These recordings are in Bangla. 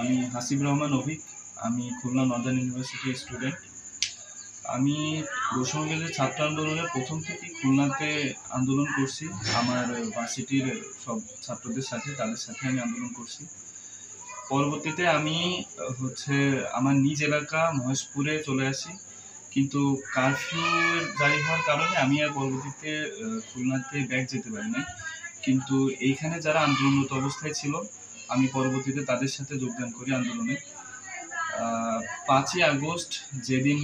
আমি হাসিব রহমান অভিক। আমি খুলনা নর্দার্ন ইউনিভার্সিটির স্টুডেন্ট। আমি বৈষম্যবিরোধী ছাত্র আন্দোলনের প্রথম থেকেই খুলনাতে আন্দোলন করছি। আমার ভার্সিটির সব ছাত্রদের সাথে, তাদের সাথে আমি আন্দোলন করছি। পরবর্তীতে আমি আমার নিজ এলাকা মহেশপুরে চলে আসি, কিন্তু কারফিউ জারি হওয়ার কারণে আমি আর পরবর্তীতে খুলনাতে ব্যাক যেতে পারি নাই। কিন্তু এইখানে যারা আন্দোলনরত অবস্থায় ছিল, আমি পরবর্তীতে তাদের সাথে যোগদান করি আন্দোলনে। 5ই আগস্ট যেদিন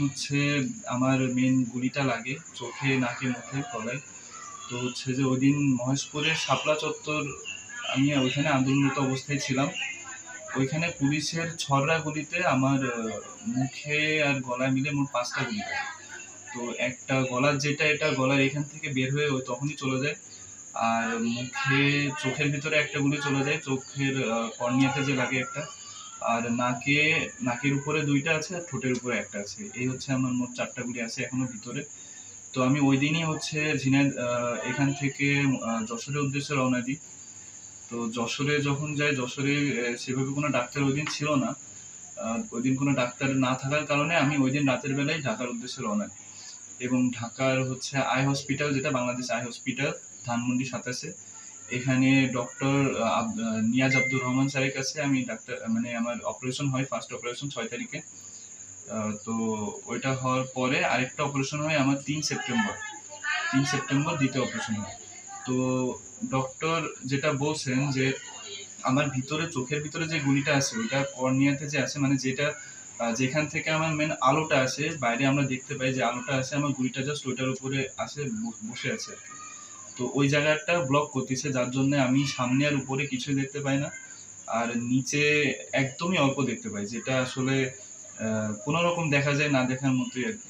আমার মেন গুলিটা লাগে চোখে, নাকে, মুখে, গলায়, তো যে ওই দিন মহেশপুরের শাপলা চত্বর, আমি ওইখানে আন্দোলনরত অবস্থায় ছিলাম। ওইখানে পুলিশের ছড়রা গুলিতে আমার মুখে আর গলায় মিলে মোট 5টা গুলি লাগে। তো একটা গলার এটা গলার এখান থেকে বের হয়ে ওই তখনই চলে যায়, আর চোখের ভিতরে একটা গুলি চলে যায়, চোখের কর্নিয়াতে যে লাগে একটা, আর নাকের উপরে 2টা আছে, আর ঠোঁটের উপরে একটা আছে। এই আমার মোট 4টা গুলি আছে এখনো ভিতরে। তো আমি ওই দিনই এখান থেকে যশোরের উদ্দেশ্যে রওনা দিই। তো যশোরে যখন যাই, যশোরে সেভাবে কোনো ডাক্তার ওই দিন ছিল না। ওই দিন কোনো ডাক্তার না থাকার কারণে আমি ওই দিন রাতের বেলায় ঢাকার উদ্দেশ্যে রওনা দিই। এবং ঢাকার আই হসপিটাল, যেটা বাংলাদেশ আই হসপিটাল, ধানমন্ডি 27-এ, এখানে ডক্টর নিয়াজ আব্দুর রহমান স্যারের কাছে আমি আমার অপারেশন হয়, ফার্স্ট অপারেশন 6 তারিখে। তো ওইটা হওয়ার পরে আরেকটা অপারেশন হয় আমার 3 সেপ্টেম্বর দ্বিতীয় অপারেশন হয়। তো ডক্টর যেটা বলছেন যে আমার চোখের ভিতরে যে গুলিটা আছে ওইটা কর্নিয়াতে যে আছে, মানে যেখান থেকে আমার মেন আলোটা আসে, বাইরে আমরা দেখতে পাই যে আলোটা আসে, আমার গুলিটা জাস্ট ওইটার উপরে আসে, বসে আছে আর কি। তো ওই জায়গাটা ব্লক করতেছে, যার জন্য আমি সামনে আর উপরে কিছুই দেখতে পাই না, আর নিচে একদমই অল্প দেখতে পাই, যেটা আসলে কোনো রকম দেখা যায় না দেখার মতোই আর কি।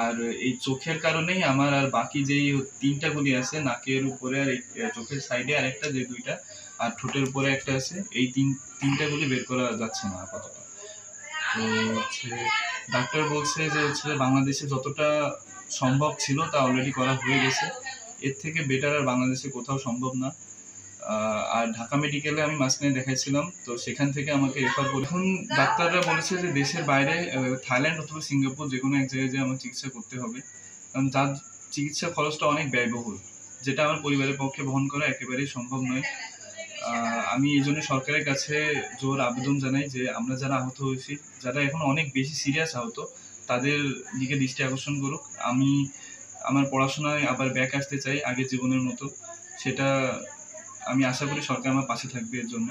আর এই চোখের কারণেই আমার আর বাকি যেই 3টা গুলি আছে, নাকের উপরে আর চোখের সাইডে আরেকটা, যে 2টা, আর ঠোঁটের উপরে একটা আছে, এই 3টা গুলি বের করা যাচ্ছে না আপাতত। তো ডাক্তার বলছে যে বাংলাদেশে যতটা সম্ভব ছিল তা অলরেডি করা হয়ে গেছে, এর থেকে বেটার আর বাংলাদেশে কোথাও সম্ভব না। আর ঢাকা মেডিকেলে আমি মাঝখানে দেখাইছিলাম, তো সেখান থেকে আমাকে রেফার করে। এখন ডাক্তাররা বলেছে যে দেশের বাইরে থাইল্যান্ড অথবা সিঙ্গাপুর যে কোনো এক জায়গায় আমার চিকিৎসা করতে হবে, কারণ তার চিকিৎসা খরচটা অনেক ব্যয়বহুল, যেটা আমার পরিবারের পক্ষে বহন করা একেবারেই সম্ভব নয়। আমি এই জন্য সরকারের কাছে জোর আবেদন জানাই যে আমরা যারা আহত হয়েছি, যারা এখন অনেক বেশি সিরিয়াস আহত, তাদের দিকে দৃষ্টি আকর্ষণ করুক। আমি আমার পড়াশোনায় আবার ব্যাক আসতে চাই আগের জীবনের মতো, সেটা আমি আশা করি সরকার আমার পাশে থাকবে এর জন্য।